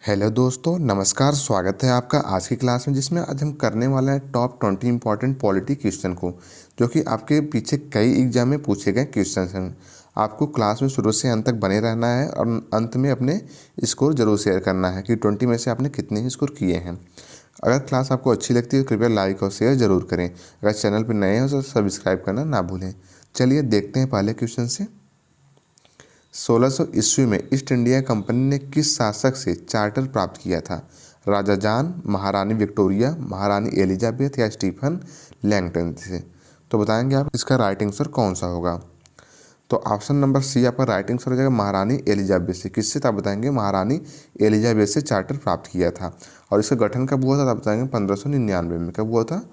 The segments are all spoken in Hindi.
हेलो दोस्तों, नमस्कार। स्वागत है आपका आज की क्लास में, जिसमें आज हम करने वाले हैं टॉप 20 इंपॉर्टेंट पॉलिटी क्वेश्चन को, जो कि आपके पीछे कई एग्जाम में पूछे गए क्वेश्चन हैं। आपको क्लास में शुरू से अंत तक बने रहना है और अंत में अपने स्कोर जरूर शेयर करना है कि 20 में से आपने कितने ही स्कोर किए हैं। अगर क्लास आपको अच्छी लगती है तो कृपया लाइक और शेयर जरूर करें। अगर चैनल पर नए हो तो सब्सक्राइब करना ना भूलें। चलिए देखते हैं पहले क्वेश्चन से। 1600 ईस्वी में ईस्ट इंडिया कंपनी ने किस शासक से चार्टर प्राप्त किया था? राजा जॉन, महारानी विक्टोरिया, महारानी एलिजाबेथ या स्टीफन लैंगटन से? तो बताएंगे आप इसका राइट आंसर कौन सा होगा। तो ऑप्शन नंबर सी आपका राइट आंसर हो जाएगा महारानी एलिजाबेथ से। किससे था बताएंगे? महारानी एलिजाबेथ से चार्टर प्राप्त किया था। और इसका गठन कब हुआ था बताएंगे? 1599 में। कब हुआ था?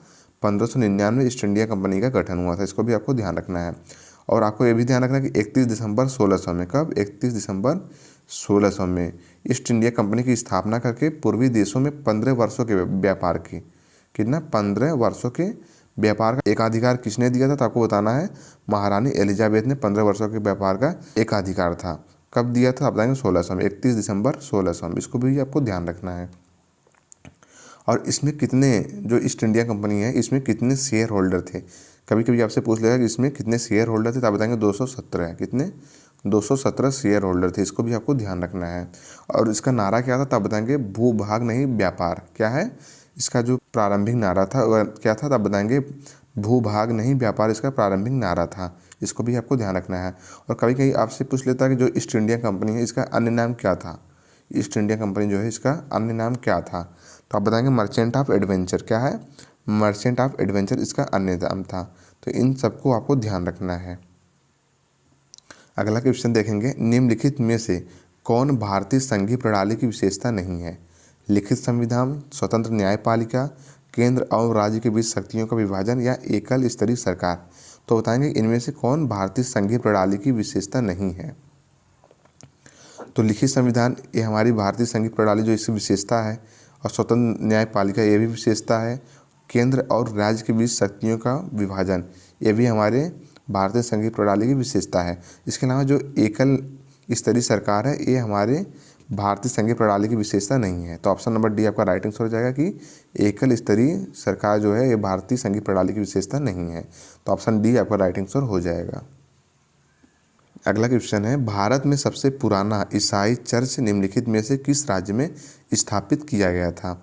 1599 ईस्ट इंडिया कंपनी का गठन हुआ था। इसको भी आपको ध्यान रखना है। और आपको ये भी ध्यान रखना है कि 31 दिसंबर 1600 में, कब? 31 दिसंबर 1600 में ईस्ट इंडिया कंपनी की स्थापना करके पूर्वी देशों में 15 वर्षों के व्यापार की, कितना? 15 वर्षों के व्यापार का एकाधिकार किसने दिया था? तो आपको बताना है महारानी एलिजाबेथ ने 15 वर्षों के व्यापार का एकाधिकार था। कब दिया था? आप बताएंगे 1600 में, 31 दिसंबर 1600 में। इसको भी आपको ध्यान रखना है। और इसमें कितने, जो ईस्ट इंडिया कंपनी है, इसमें कितने शेयर होल्डर थे? कभी कभी आपसे पूछ लेगा कि इसमें कितने शेयर होल्डर थे, तो आप बताएंगे 217 है। कितने? 217 शेयर होल्डर थे। इसको भी आपको ध्यान रखना है। और इसका नारा क्या था? तो आप बताएंगे भूभाग नहीं व्यापार। क्या है इसका जो प्रारंभिक नारा था वह क्या था? तो आप बताएंगे भूभाग नहीं व्यापार इसका प्रारंभिक नारा था। इसको भी आपको ध्यान रखना है। और कभी कभी आपसे पूछ लेता है कि जो ईस्ट इंडिया कंपनी है इसका अन्य नाम क्या था? ईस्ट इंडिया कंपनी जो है इसका अन्य नाम क्या था? तो आप बताएंगे मर्चेंट ऑफ एडवेंचर। क्या है? मर्चेंट ऑफ एडवेंचर इसका अन्य नाम था। तो इन सबको आपको ध्यान रखना है। अगला क्वेश्चन देखेंगे, निम्नलिखित में से कौन भारतीय संघीय प्रणाली की विशेषता नहीं है? लिखित संविधान, स्वतंत्र न्यायपालिका, केंद्र और राज्य के बीच शक्तियों का विभाजन या एकल स्तरीय सरकार? तो बताएंगे इनमें से कौन भारतीय संघीय प्रणाली की विशेषता नहीं है। तो लिखित संविधान ये हमारी भारतीय संघीय प्रणाली जो इसकी विशेषता है, और स्वतंत्र न्यायपालिका ये भी विशेषता है। केंद्र और राज्य के बीच शक्तियों का विभाजन ये भी हमारे भारतीय संघीय प्रणाली की विशेषता है। इसके अलावा जो एकल स्तरीय सरकार है ये हमारे भारतीय संघीय प्रणाली की विशेषता नहीं है। तो ऑप्शन नंबर डी आपका राइट आंसर हो जाएगा कि एकल स्तरीय सरकार जो है ये भारतीय संघीय प्रणाली की विशेषता नहीं है। तो ऑप्शन डी आपका राइट आंसर हो जाएगा। अगला क्वेश्चन है, भारत में सबसे पुराना ईसाई चर्च निम्नलिखित में से किस राज्य में स्थापित किया गया था?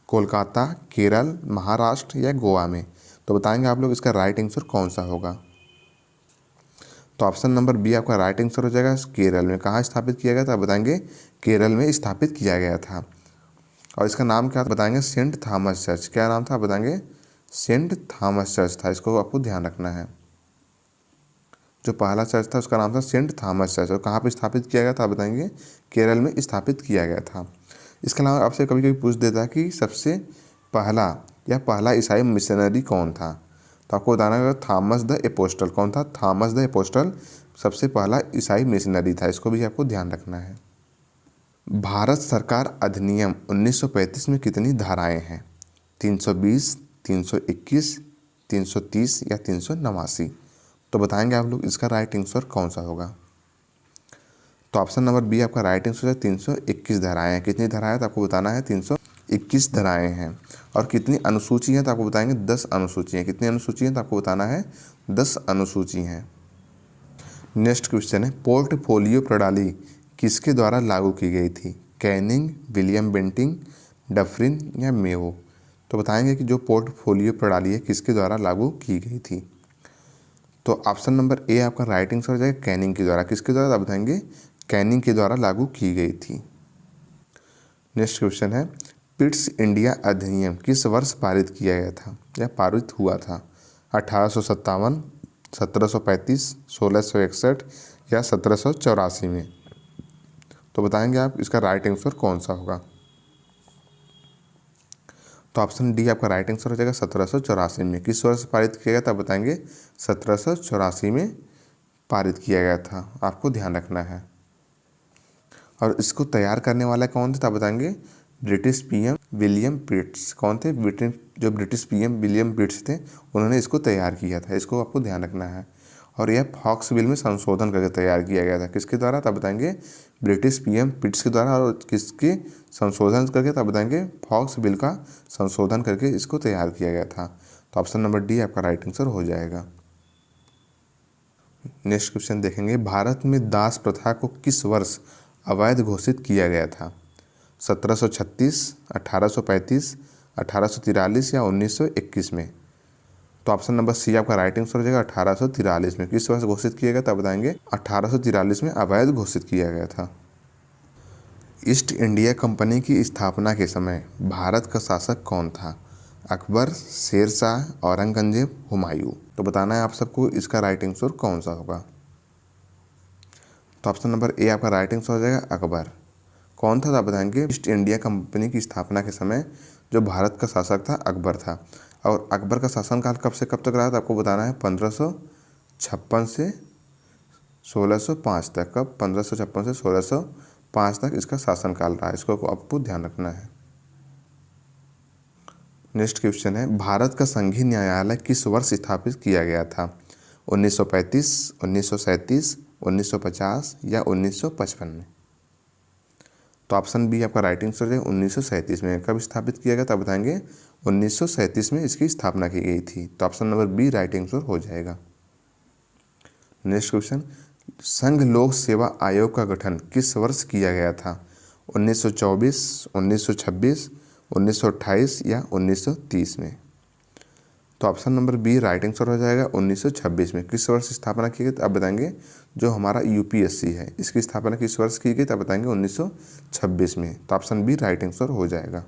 कोलकाता, केरल, महाराष्ट्र या गोवा में? तो बताएंगे आप लोग इसका राइट आंसर कौन सा होगा। तो ऑप्शन नंबर बी आपका राइट आंसर हो जाएगा केरल में। कहाँ स्थापित किया गया था? बताएंगे केरल में स्थापित किया गया था। और इसका नाम क्या था? बताएंगे सेंट थॉमस चर्च। क्या नाम था? बताएंगे सेंट थॉमस चर्च था। इसको आपको ध्यान रखना है। जो पहला चर्च था उसका नाम था सेंट थॉमस चर्च। और कहाँ पर स्थापित किया गया था? बताएंगे केरल में स्थापित किया गया था। इसके अलावा आपसे कभी कभी पूछ देता है कि सबसे पहला ईसाई मिशनरी कौन था? तो आपको बताना है थॉमस द एपोस्टल। कौन था? थॉमस द एपोस्टल सबसे पहला ईसाई मिशनरी था। इसको भी आपको ध्यान रखना है। भारत सरकार अधिनियम 1935 में कितनी धाराएं हैं? 320, 321, 330 या 389? तो बताएंगे आप लोग इसका राइट आंसर कौन सा होगा। तो ऑप्शन नंबर बी आपका राइट आंसर है 321 धाराएं हैं। कितनी धाराएं हैं? तो आपको बताना है 321 धाराएं हैं। और कितनी अनुसूची हैं? तो आपको बताएंगे 10 अनुसूची हैं। कितनी अनुसूची हैं? तो आपको बताना है 10 अनुसूची हैं। नेक्स्ट क्वेश्चन है, पोर्टफोलियो प्रणाली किसके द्वारा लागू की गई थी? कैनिंग, विलियम बेंटिंग, डफरिन या मेयो? तो बताएंगे कि जो पोर्टफोलियो प्रणाली है किसके द्वारा लागू की गई थी। तो ऑप्शन नंबर ए आपका राइट आंसर हो जाएगा कैनिंग के द्वारा। किसके द्वारा? आप बताएंगे कैनिंग के द्वारा लागू की गई थी। नेक्स्ट क्वेश्चन है, पिट्स इंडिया अधिनियम किस वर्ष पारित किया गया था या पारित हुआ था? 1857, 1735, 1661 या 1784 में? तो बताएंगे आप इसका राइट आंसर कौन सा होगा। तो ऑप्शन डी आपका राइट आंसर हो जाएगा 1784 में। किस वर्ष पारित किया गया था? बताएंगे 1784 में पारित किया गया था। आपको ध्यान रखना है। और इसको तैयार करने वाला कौन थे? तो आप बताएंगे ब्रिटिश पीएम विलियम पिट्स। कौन थे? ब्रिटिश पीएम विलियम पिट्स थे। उन्होंने इसको तैयार किया था। इसको आपको ध्यान रखना है। और यह फॉक्स बिल में संशोधन करके तैयार किया गया था। किसके द्वारा, तब बताएंगे ब्रिटिश पीएम पिट्स के द्वारा। और किसके संशोधन करके, तब बताएंगे फॉक्स बिल का संशोधन करके इसको तैयार किया गया था। तो ऑप्शन नंबर डी आपका राइट आंसर हो जाएगा। नेक्स्ट क्वेश्चन देखेंगे, भारत में दास प्रथा को किस वर्ष अवैध घोषित किया गया था? 1736, 1835, 1843 या 1921 में? तो ऑप्शन नंबर सी आपका राइट आंसर हो जाएगा 1843 में। किस वर्ष घोषित किया गया, तब बताएंगे 1843 में अवैध घोषित किया गया था। ईस्ट इंडिया कंपनी की स्थापना के समय भारत का शासक कौन था? अकबर, शेर शाह, औरंगजेब, हुमायूं? तो बताना है आप सबको इसका राइट आंसर कौन सा होगा। तो ऑप्शन नंबर ए आपका राइट आंसर हो जाएगा अकबर। कौन था, बताएंगे ईस्ट इंडिया कंपनी की स्थापना के समय जो भारत का शासक था अकबर था। और अकबर का शासनकाल कब से कब तक रहा था आपको बताना है, 1556 से 1605 तक। कब, 1556 से 1605 तक इसका शासनकाल रहा। इसको आपको ध्यान रखना है। नेक्स्ट क्वेश्चन है, भारत का संघीय न्यायालय किस वर्ष स्थापित किया गया था? 1935, 1937, 1950 या 1955 में? तो ऑप्शन बी आपका राइट आंसर है 1937 में। कब स्थापित किया गया, तब बताएंगे 1937 में इसकी स्थापना की गई थी। तो option number B right answer हो जाएगा। नेक्स्ट क्वेश्चन, संघ लोक सेवा आयोग का गठन किस वर्ष किया गया था? 1924, 1926, 1928 या 1930 में? तो option number B right answer हो जाएगा 1926 में। किस वर्ष स्थापना की गई, अब बताएंगे जो हमारा यूपीएससी है इसकी स्थापना किस वर्ष की गई, तब बताएंगे 1926 में। तो ऑप्शन बी राइट आंसर हो जाएगा।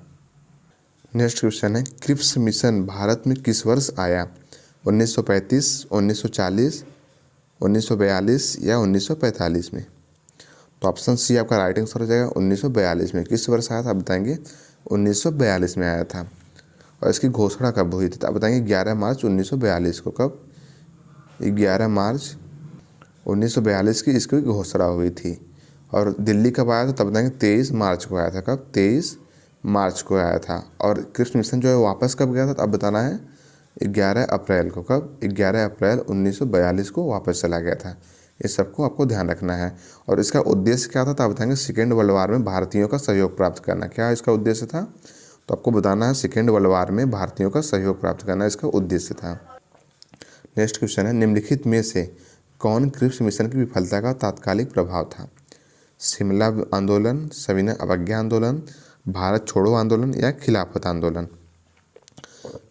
नेक्स्ट क्वेश्चन है, क्रिप्स मिशन भारत में किस वर्ष आया? 1935, 1940, 1942 या 1945 में? तो ऑप्शन सी आपका राइट आंसर हो जाएगा 1942 में। किस वर्ष आया था, आप बताएंगे 1942 में आया था। और इसकी घोषणा कब हुई थी, तो आप बताएंगे 11 मार्च 1942 को। कब, 11 मार्च 1942 की इसकी घोषणा हुई थी। और दिल्ली कब आया था, तब बताएंगे 23 मार्च को आया था। कब, 23 मार्च को आया था। और क्रिप्स मिशन जो है वापस कब गया था, तो अब बताना है 11 अप्रैल को। कब, 11 अप्रैल 1942 को वापस चला गया था। इस सबको आपको ध्यान रखना है। और इसका उद्देश्य क्या था, तो आप बताएंगे सेकेंड वर्ल्ड वार में भारतीयों का सहयोग प्राप्त करना। क्या इसका उद्देश्य था, तो आपको बताना है सेकेंड वर्ल्ड वार में भारतीयों का सहयोग प्राप्त करना इसका उद्देश्य था। नेक्स्ट क्वेश्चन है, निम्नलिखित में से कौन क्रिप्स मिशन की विफलता का तात्कालिक प्रभाव था? शिमला आंदोलन, सविनय अवज्ञा आंदोलन, भारत छोड़ो आंदोलन या खिलाफत आंदोलन?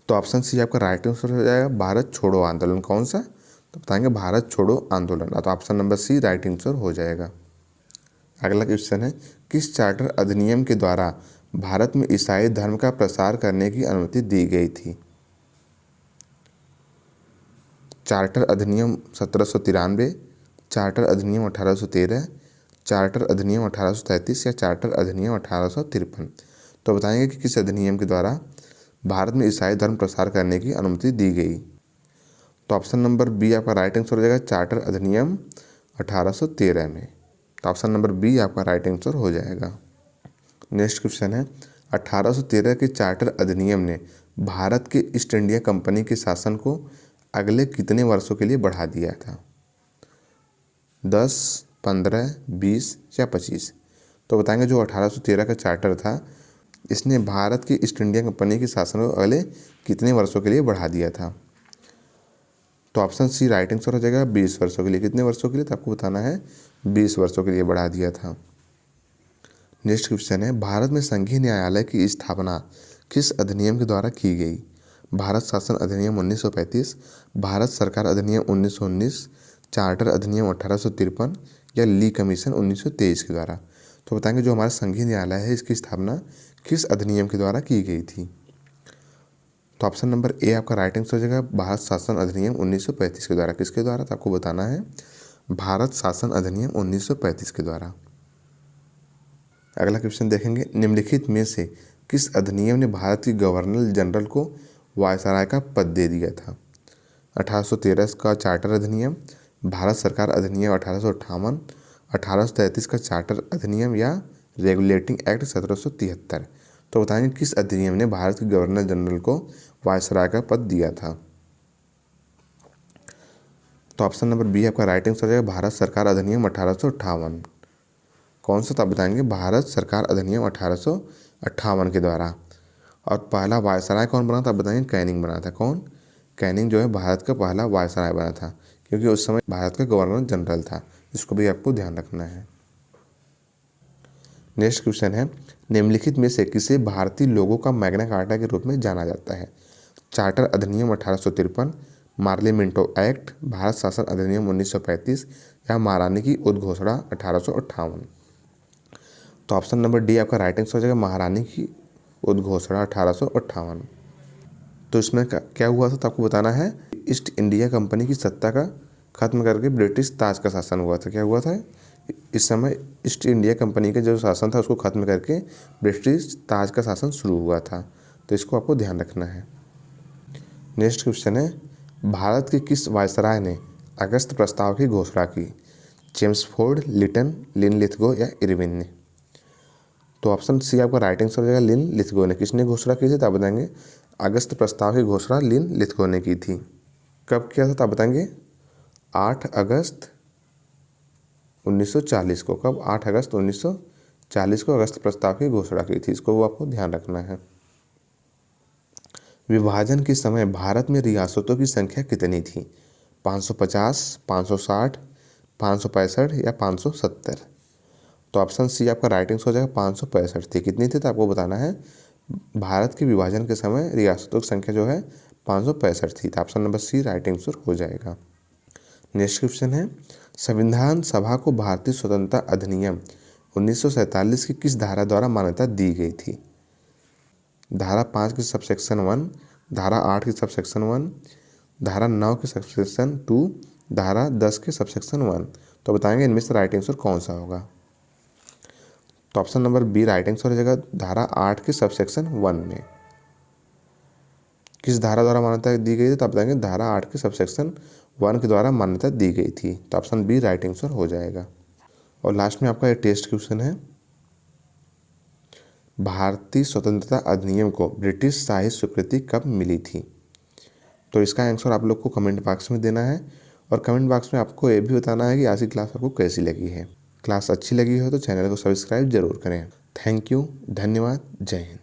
तो ऑप्शन सी आपका राइट आंसर हो जाएगा भारत छोड़ो आंदोलन। कौन सा, तो बताएंगे भारत छोड़ो आंदोलन। तो option number C right answer हो जाएगा। अगला क्वेश्चन है, किस चार्टर अधिनियम के द्वारा भारत में ईसाई धर्म का प्रसार करने की अनुमति दी गई थी? चार्टर अधिनियम 1793, चार्टर अधिनियम 1813, चार्टर अधिनियम 1833 या चार्टर अधिनियम 1853? तो बताएंगे कि किस अधिनियम के द्वारा भारत में ईसाई धर्म प्रसार करने की अनुमति दी गई। तो ऑप्शन नंबर बी आपका राइट आंसर हो जाएगा चार्टर अधिनियम 1813 में। तो ऑप्शन नंबर बी आपका राइट आंसर हो जाएगा। नेक्स्ट क्वेश्चन है, 1813 के चार्टर अधिनियम ने भारत के ईस्ट इंडिया कंपनी के शासन को अगले कितने वर्षों के लिए बढ़ा दिया था? 10, 15, 20 या 25? तो बताएंगे जो 1813 का चार्टर था इसने भारत की ईस्ट इंडिया कंपनी के शासन को अगले कितने वर्षों के लिए बढ़ा दिया था? तो ऑप्शन सी राइट आंसर हो जाएगा 20 वर्षों के लिए। कितने वर्षों के लिए, तो आपको बताना है 20 वर्षों के लिए बढ़ा दिया था। नेक्स्ट क्वेश्चन है, भारत में संघीय न्यायालय की स्थापना किस अधिनियम के द्वारा की गई? भारत शासन अधिनियम 1935, भारत सरकार अधिनियम 1919, चार्टर अधिनियम 1853 या ली कमीशन 1923 के द्वारा? तो बताएंगे जो हमारा संघीय न्यायालय है इसकी स्थापना किस अधिनियम के द्वारा की गई थी? तो ऑप्शन नंबर ए आपका राइट आंसर हो जाएगा भारत शासन अधिनियम 1935 के द्वारा। किसके द्वारा, तो आपको बताना है भारत शासन अधिनियम 1935 के द्वारा। अगला क्वेश्चन देखेंगे, निम्नलिखित में से किस अधिनियम ने भारत की गवर्नर जनरल को वायसराय का पद दे दिया था? 1813 का चार्टर अधिनियम, भारत सरकार अधिनियम 1858, 1833 का चार्टर अधिनियम या रेगुलेटिंग एक्ट 1773? तो बताएंगे किस अधिनियम ने भारत के गवर्नर जनरल को वायसराय का पद दिया था? तो ऑप्शन नंबर बी आपका राइट आंसर हो जाएगा भारत सरकार अधिनियम 1858। कौन सा, तो आप बताएंगे भारत सरकार अधिनियम 1858 के द्वारा। और पहला वायसराय कौन बना था, आप बताएंगे कैनिंग बना था। कौन, कैनिंग जो है भारत का पहला वायसराय बना था, क्योंकि उस समय भारत का गवर्नर जनरल था। इसको भी आपको ध्यान रखना है। नेक्स्ट क्वेश्चन है, निम्नलिखित में से किसे भारतीय लोगों का मैग्ना कार्टा के रूप में जाना जाता है? चार्टर अधिनियम 1853, मार्लिमेंटो एक्ट, भारत शासन अधिनियम 1935 या महारानी की उद्घोषणा 1858। तो ऑप्शन नंबर डी आपका राइट आंसर हो जाएगा महारानी की उद्घोषणा 1858। तो इसमें क्या हुआ था, तो आपको बताना है। ईस्ट इंडिया कंपनी की सत्ता का खत्म करके ब्रिटिश ताज का शासन हुआ था। क्या हुआ था, इस समय ईस्ट इंडिया कंपनी का जो शासन था उसको खत्म करके ब्रिटिश ताज का शासन शुरू हुआ था। तो इसको आपको ध्यान रखना है। नेक्स्ट क्वेश्चन है, भारत के किस वायसराय ने अगस्त प्रस्ताव की घोषणा की? चेम्सफोर्ड, लिटन, लिनलिथगो या इरविन ने? तो ऑप्शन सी आपका राइट आंसर हो जाएगा लिनलिथगो ने। किसने घोषणा की थी, तो आप बताएंगे अगस्त प्रस्ताव की घोषणा लिनलिथगो ने की थी। कब किया था, तो आप बताएंगे 8 अगस्त 1940 को। कब, 8 अगस्त 1940 को अगस्त प्रस्ताव की घोषणा की थी। इसको वो आपको ध्यान रखना है। विभाजन के समय भारत में रियासतों की संख्या कितनी थी? 550, 560, 565 या 570? तो ऑप्शन सी आपका राइट आंसर हो जाएगा 565 थी। कितनी थी, तो आपको बताना है। भारत के विभाजन के समय रियासतों की संख्या जो है 565 थी। तो option number C right answer हो जाएगा। नेक्स्ट क्वेश्चन है, संविधान सभा को भारतीय स्वतंत्रता अधिनियम 1947 की किस धारा द्वारा मान्यता दी गई थी? धारा 5 की सबसेक्शन 1, धारा 8 की सबसेक्शन 1, धारा 9 की सबसेक्शन 2, धारा 10 के सबसेक्शन 1। तो बताएंगे इनमें से राइट आंसर कौन सा होगा? तो option number B right answer हो जाएगा धारा 8 के सबसेक्शन 1 में। किस धारा द्वारा मान्यता दी गई थी, तो आप बताएंगे धारा 8 के सबसेक्शन 1 के द्वारा मान्यता दी गई थी। तो ऑप्शन बी राइट आंसर हो जाएगा। और लास्ट में आपका ये टेस्ट क्वेश्चन है, भारतीय स्वतंत्रता अधिनियम को ब्रिटिश शाही स्वीकृति कब मिली थी? तो इसका आंसर आप लोग को कमेंट बॉक्स में देना है। और कमेंट बॉक्स में आपको ये भी बताना है कि आज की क्लास आपको कैसी लगी है। क्लास अच्छी लगी हो तो चैनल को सब्सक्राइब जरूर करें। थैंक यू, धन्यवाद, जय हिंद।